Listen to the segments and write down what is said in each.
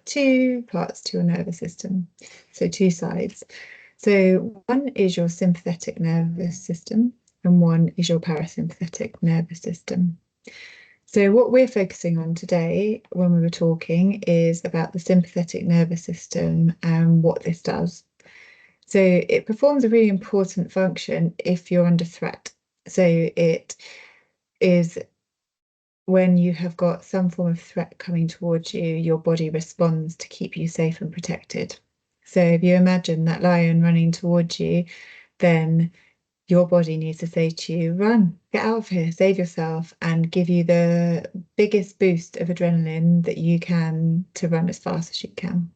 two parts to your nervous system, so two sides. So one is your sympathetic nervous system and one is your parasympathetic nervous system. So what we're focusing on today when we were talking is about the sympathetic nervous system and what this does. So it performs a really important function if you're under threat. So it is when you have got some form of threat coming towards you, your body responds to keep you safe and protected. So if you imagine that lion running towards you, then your body needs to say to you, run, get out of here, save yourself, and give you the biggest boost of adrenaline that you can to run as fast as you can.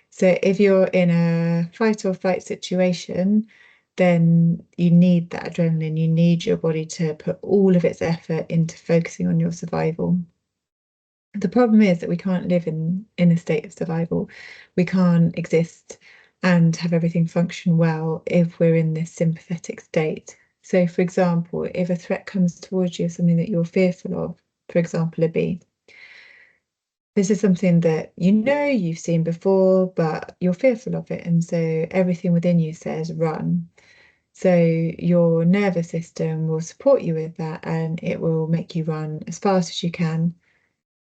So if you're in a fight or flight situation, then you need that adrenaline. You need your body to put all of its effort into focusing on your survival. The problem is that we can't live in a state of survival. We can't exist and have everything function well if we're in this sympathetic state. So, for example, if a threat comes towards you, something that you're fearful of, for example, a bee, this is something that you know you've seen before, but you're fearful of it. And so everything within you says run. So your nervous system will support you with that and it will make you run as fast as you can.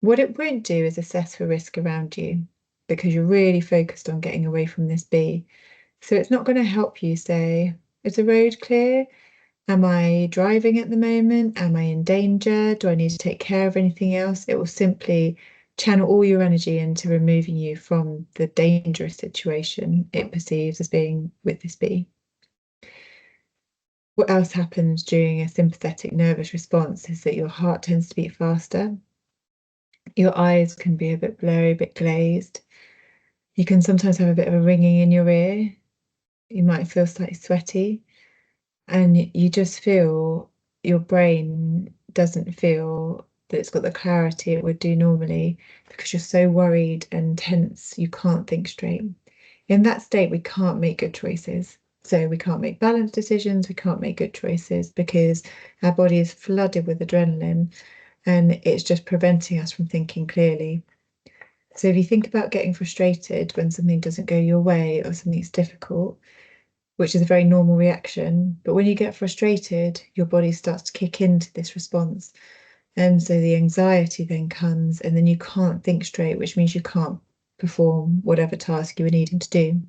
What it won't do is assess for risk around you because you're really focused on getting away from this bee. So it's not going to help you say, is the road clear? Am I driving at the moment? Am I in danger? Do I need to take care of anything else? It will simply channel all your energy into removing you from the dangerous situation it perceives as being with this bee. What else happens during a sympathetic nervous response is that your heart tends to beat faster. Your eyes can be a bit blurry, a bit glazed. You can sometimes have a bit of a ringing in your ear. You might feel slightly sweaty. And you just feel your brain doesn't feel that it's got the clarity it would do normally because you're so worried and tense, you can't think straight. In that state, we can't make good choices. So we can't make balanced decisions, we can't make good choices because our body is flooded with adrenaline and it's just preventing us from thinking clearly. So if you think about getting frustrated when something doesn't go your way or something's difficult, which is a very normal reaction, but when you get frustrated, your body starts to kick into this response. And so the anxiety then comes, and then you can't think straight, which means you can't perform whatever task you were needing to do.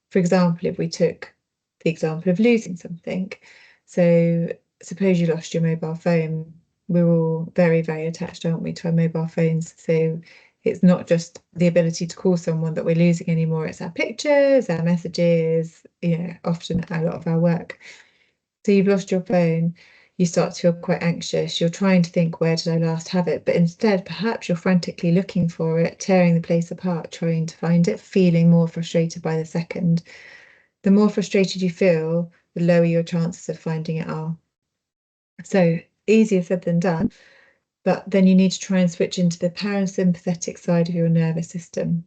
For example, if we took the example of losing something, so suppose you lost your mobile phone. We're all very, very attached, aren't we, to our mobile phones? So it's not just the ability to call someone that we're losing anymore, it's our pictures, our messages, often a lot of our work. So you've lost your phone, you start to feel quite anxious. You're trying to think, where did I last have it? But instead, perhaps you're frantically looking for it, tearing the place apart, trying to find it, feeling more frustrated by the second. The more frustrated you feel, the lower your chances of finding it are. So easier said than done, but then you need to try and switch into the parasympathetic side of your nervous system.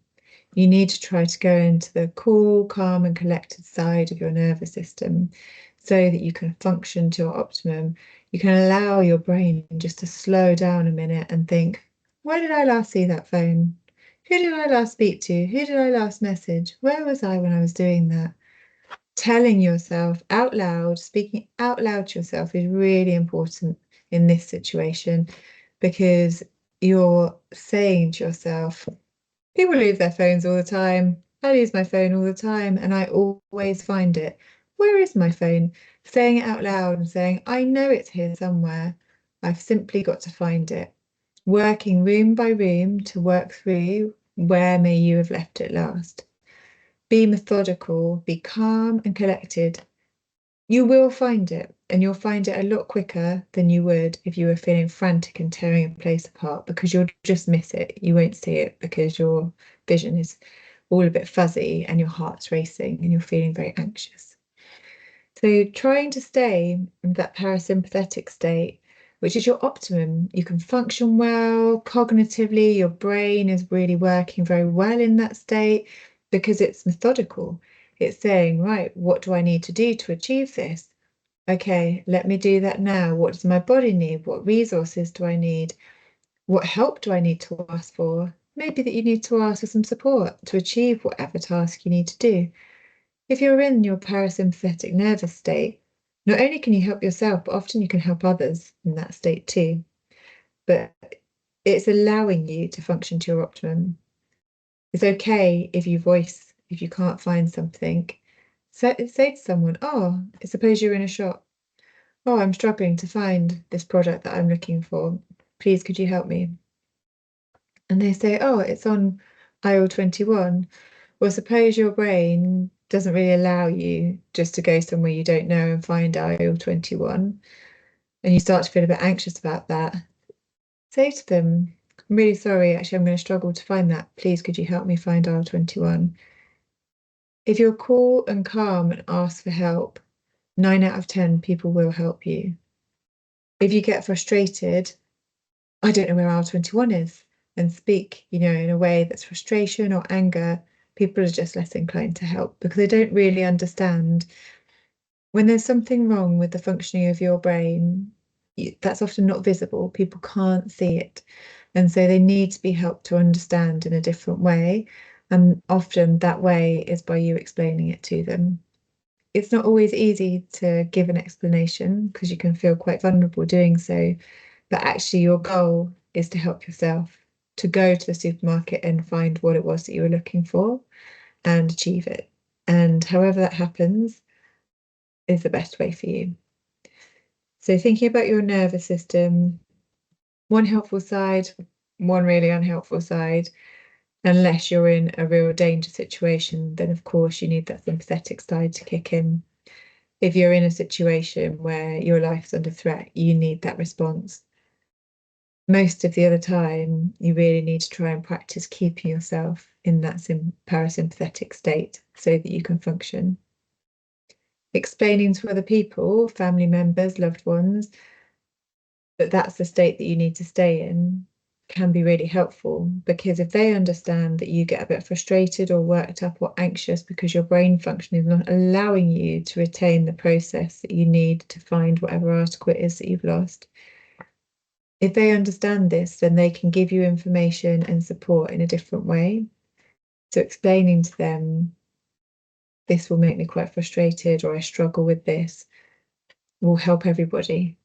You need to try to go into the cool, calm, and collected side of your nervous system so that you can function to your optimum. You can allow your brain just to slow down a minute and think, where did I last see that phone? Who did I last speak to? Who did I last message? Where was I when I was doing that? Telling yourself out loud, speaking out loud to yourself is really important in this situation because you're saying to yourself, people lose their phones all the time. I lose my phone all the time and I always find it. Where is my phone? Saying it out loud and saying, I know it's here somewhere. I've simply got to find it. Working room by room to work through where may you have left it last. Be methodical, be calm and collected. You will find it, and you'll find it a lot quicker than you would if you were feeling frantic and tearing a place apart because you'll just miss it. You won't see it because your vision is all a bit fuzzy and your heart's racing and you're feeling very anxious. So trying to stay in that parasympathetic state, which is your optimum, you can function well cognitively, your brain is really working very well in that state because it's methodical. It's saying, right, what do I need to do to achieve this? Okay, let me do that now. What does my body need? What resources do I need? What help do I need to ask for? maybe that you need to ask for some support to achieve whatever task you need to do. If you're in your parasympathetic nervous state, not only can you help yourself, but often you can help others in that state too. But it's allowing you to function to your optimum. It's okay if if you can't find something, say to someone, oh, suppose you're in a shop. Oh, I'm struggling to find this product that I'm looking for. Please, could you help me? And they say, oh, it's on aisle 21. Well, suppose your brain doesn't really allow you just to go somewhere you don't know and find aisle 21, and you start to feel a bit anxious about that. Say to them, I'm really sorry, actually, I'm going to struggle to find that. Please, could you help me find aisle 21? If you're cool and calm and ask for help, 9 out of 10 people will help you. If you get frustrated, I don't know where aisle 21 is, and speak, in a way that's frustration or anger, people are just less inclined to help because they don't really understand. When there's something wrong with the functioning of your brain, that's often not visible. People can't see it. And so they need to be helped to understand in a different way. And often that way is by you explaining it to them. It's not always easy to give an explanation because you can feel quite vulnerable doing so. But actually, your goal is to help yourself, to go to the supermarket and find what it was that you were looking for and achieve it. And however that happens is the best way for you. So, thinking about your nervous system, one helpful side, one really unhelpful side. Unless you're in a real danger situation, then of course you need that sympathetic side to kick in. If you're in a situation where your life's under threat, you need that response. Most of the other time, you really need to try and practice keeping yourself in that parasympathetic state so that you can function. Explaining to other people, family members, loved ones, that that's the state that you need to stay in can be really helpful, because if they understand that you get a bit frustrated or worked up or anxious because your brain function is not allowing you to retain the process that you need to find whatever article it is that you've lost, if they understand this, then they can give you information and support in a different way. So explaining to them, this will make me quite frustrated, or I struggle with this, will help everybody.